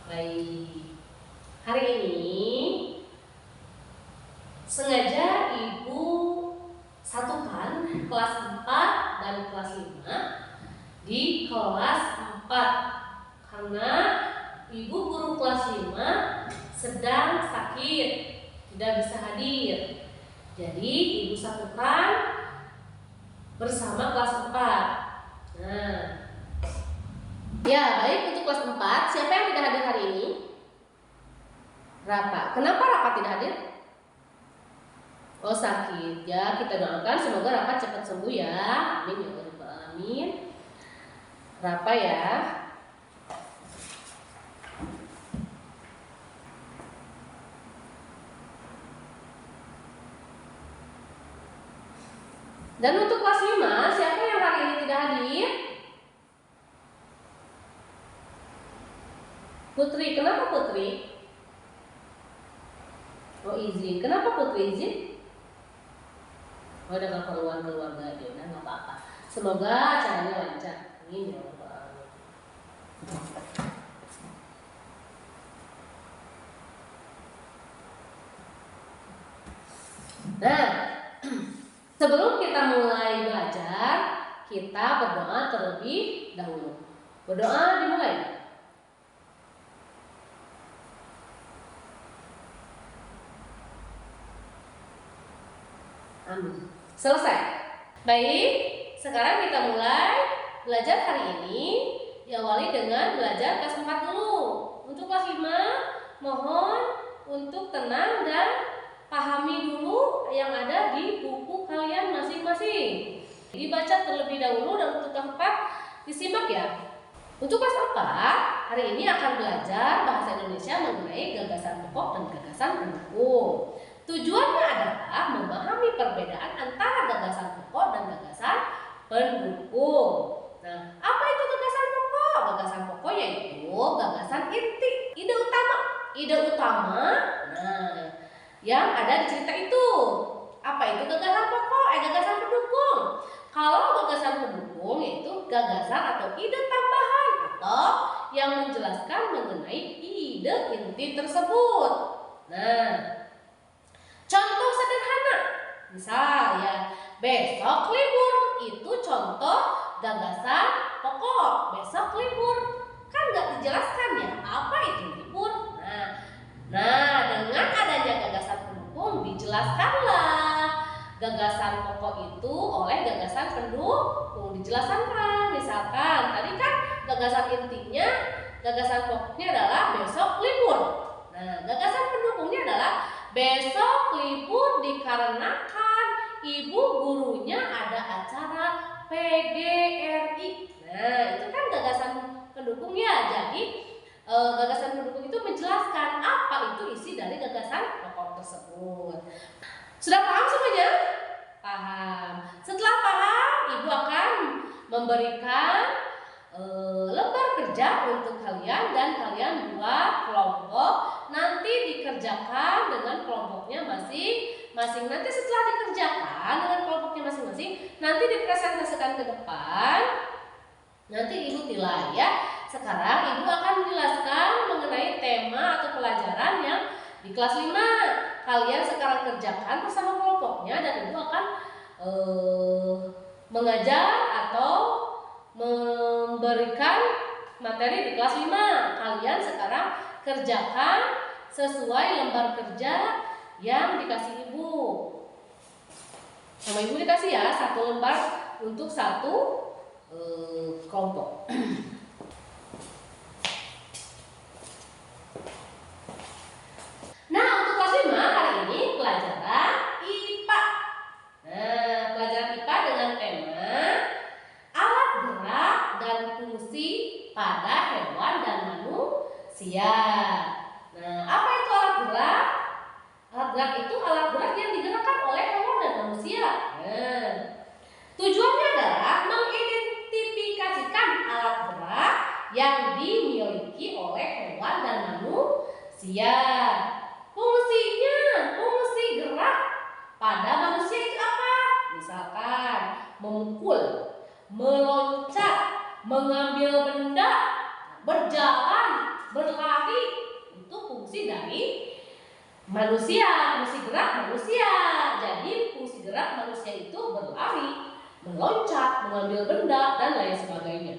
Baik, hari ini sengaja Ibu satukan kelas 4 dan kelas 5 di kelas 4 karena Ibu guru kelas 5 sedang sakit, tidak bisa hadir. Jadi Ibu satukan bersama kelas 4. Nah, ya baik, untuk kelas 4 siapa yang tidak hadir hari ini? Rapa. Kenapa Rapa tidak hadir? Oh, sakit ya. Kita doakan semoga Rapa cepat sembuh ya. Amin ya rabbal alamin. Rapa ya. Dan untuk kelas 5, siapa yang hari ini tidak hadir? Putri. Kenapa Putri? Oh, izin. Kenapa Putri izin? Oh, dengan keperluan keluarga dia, nggak apa-apa. Semoga acaranya lancar. Amin ya rabbal alamin. Nah, sebelum kita mulai belajar, kita berdoa terlebih dahulu. Berdoa dimulai. Amin. Selesai. Baik, sekarang kita mulai belajar hari ini. Diawali dengan belajar kelas 4 dulu. Untuk kelas 5, mohon untuk tenang dan pahami dulu yang ada di buku kalian masing-masing. Dibaca terlebih dahulu dan untuk kelas 4 disimak ya. Untuk kelas 4, hari ini akan belajar bahasa Indonesia mengenai gagasan pokok dan gagasan pendukung. Tujuannya adalah memahami perbedaan antara gagasan pokok dan gagasan pendukung. Nah, apa itu gagasan pokok? Gagasan pokok yaitu gagasan inti, ide utama. Ide utama, nah, yang ada di cerita itu. Apa itu gagasan pokok? Gagasan pendukung. Kalau gagasan pendukung yaitu gagasan atau ide tambahan atau yang menjelaskan mengenai ide inti tersebut. Nah, contoh sederhana, misal ya, besok libur, itu contoh gagasan pokok. Besok libur, kan nggak dijelaskan ya apa itu libur. Nah, dengan adanya gagasan pendukung dijelaskanlah gagasan pokok itu oleh gagasan pendukung. Dijelaskan, misalkan tadi kan gagasan intinya, gagasan pokoknya adalah besok libur. Nah, gagasan pendukungnya adalah besok libur dikarenakan ibu gurunya ada acara PGRI. Nah, itu kan gagasan pendukungnya. Jadi gagasan pendukung itu menjelaskan apa itu isi dari gagasan pokok tersebut. Sudah paham semuanya? Paham. Setelah paham, ibu akan memberikan lembar kerja untuk kalian dan kalian buat kelompok. Nanti dikerjakan dengan kelompoknya masing-masing. Nanti setelah dikerjakan dengan kelompoknya masing-masing, nanti dipresentasikan ke depan. Nanti ibu nilai ya. Sekarang ibu akan menjelaskan mengenai tema atau pelajaran yang di kelas 5. Kalian sekarang kerjakan bersama kelompoknya dan ibu akan mengajar atau memberikan materi di kelas 5. Kalian sekarang kerjakan sesuai lembar kerja yang dikasih ibu. Sama ibu dikasih ya 1 lembar untuk 1 kelompok. Nah, untuk kelas 5 hari ini pelajaran IPA. Nah, pelajaran IPA dengan tema alat gerak dan fungsi pada hewan dan manusia. Nah, apa itu alat gerak? Alat gerak itu alat gerak yang digerakkan oleh hewan dan manusia. Nah, tujuannya adalah mengidentifikasikan alat gerak yang dimiliki oleh hewan dan manusia. Fungsi gerak pada manusia itu apa? Misalkan memukul, meloncat, mengambil benda, berjalan, berlari itu fungsi dari manusia, fungsi gerak manusia. Jadi fungsi gerak manusia itu berlari, meloncat, mengambil benda, dan lain sebagainya.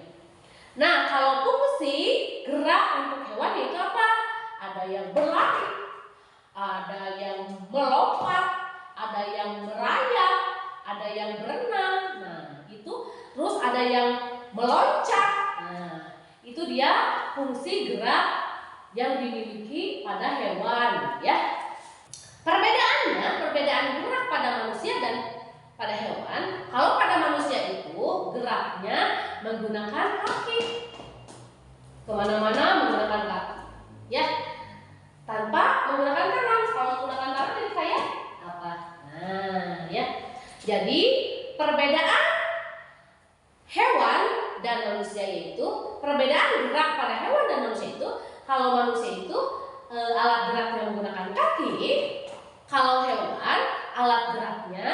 Nah, kalau fungsi gerak untuk hewan itu apa? Ada yang berlari, ada yang melompat, ada yang merayap, ada yang berenang. Nah, itu terus ada yang meloncat. Nah, itu dia fungsi gerak yang dimiliki pada hewan, ya. Perbedaan gerak pada manusia dan pada hewan. Kalau pada manusia itu geraknya menggunakan kaki, kemana-mana menggunakan kaki, ya, tanpa menggunakan tangan. Kalau menggunakan tangan jadi kayak apa? Nah, ya. Jadi perbedaan hewan dan manusia itu, perbedaan gerak pada hewan dan manusia itu, kalau manusia itu alat geraknya menggunakan kaki, kalau hewan alat geraknya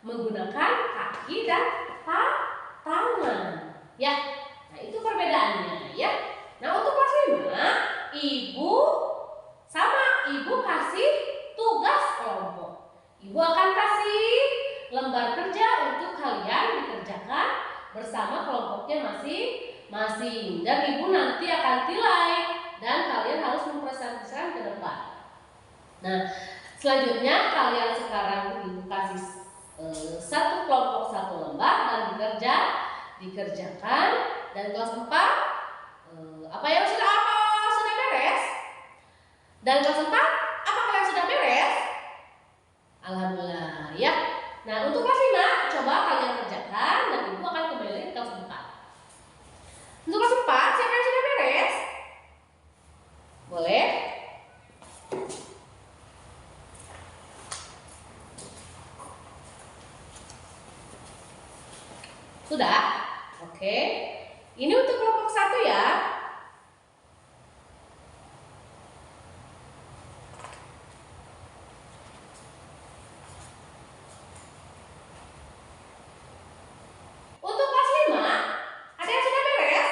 menggunakan kaki dan tangan, ya. Nah, itu perbedaannya, ya. Nah, untuk kelas 5, ibu kasih tugas kelompok. Ibu akan kasih lembar kerja untuk kalian dikerjakan bersama kelompoknya masing-masing, dan ibu nanti akan tilai dan kalian harus mempresentasikan ke depan. Nah, selanjutnya kalian sekarang ibu kasih satu kelompok satu lembar dan dikerjakan. Dan kelas 4 apa sudah beres? Dan kelas 4 apa kalian sudah beres? Alhamdulillah, ya. Nah, untuk kelas 5 coba kalian kerjakan dan ibu akan kembali ke kelas 4. Untuk kelas 4 siapa yang sudah beres? Boleh? Sudah? Oke. Ini untuk kelompok 1, ya. Untuk kelas 5, ada yang sudah beres?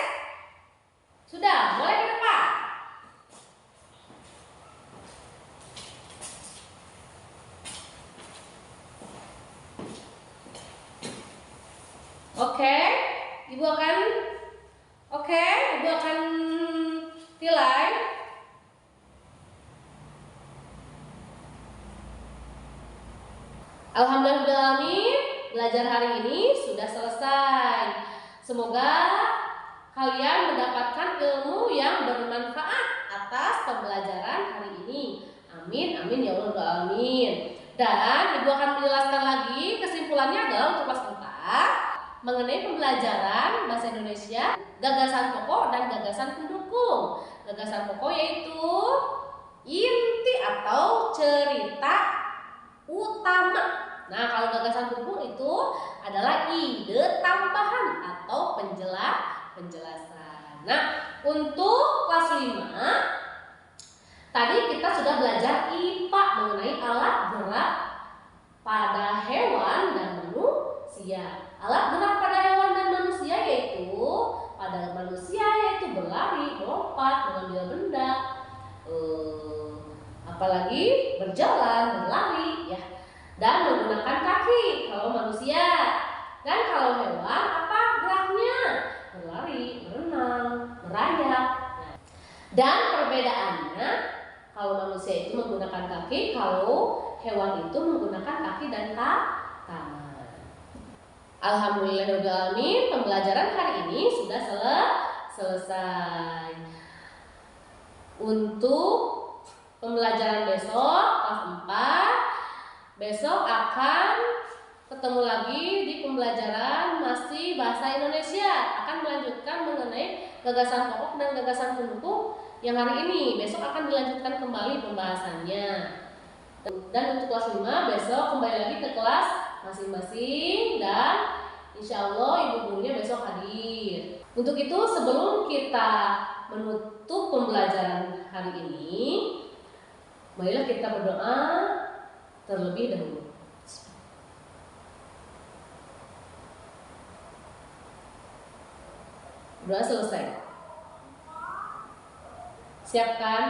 Sudah, mulai ke depan. Oke, ibu akan tilai. Alhamdulillah, belajar hari ini sudah selesai. Semoga kalian mendapatkan ilmu yang bermanfaat atas pembelajaran hari ini. Amin, amin ya Allah, amin. Dan ibu akan menjelaskan lagi kesimpulannya adalah untuk kelas 4 mengenai pembelajaran bahasa Indonesia, gagasan pokok dan gagasan pendukung. Gagasan pokok yaitu inti atau cerita utama. Nah, kalau gagasan pendukung itu adalah ide tambahan atau penjelasan. Nah, untuk kelas 5 tadi kita sudah belajar IPA mengenai alat gerak pada hewan dan manusia. Alat gerak pada hewan dan manusia yaitu pada manusia yaitu berlari, melompat, mengambil benda, apalagi berjalan, berlari, ya, dan menggunakan kaki kalau manusia. Dan kalau hewan apa geraknya? Berlari, berenang, merayap. Dan perbedaannya, kalau manusia itu menggunakan kaki, kalau hewan itu menggunakan kaki dan tangan. Alhamdulillahirobbilalamin, pembelajaran hari ini sudah selesai. Untuk pembelajaran besok kelas 4, besok akan ketemu lagi di pembelajaran masih bahasa Indonesia. Akan melanjutkan mengenai gagasan pokok dan gagasan pendukung yang hari ini. Besok akan dilanjutkan kembali pembahasannya. Dan untuk kelas 5 besok kembali lagi ke kelas masing-masing dan insya Allah ibu gurunya besok hadir. Untuk itu sebelum kita menutup pembelajaran hari ini, marilah kita berdoa terlebih dahulu. Doa selesai. Siap kan?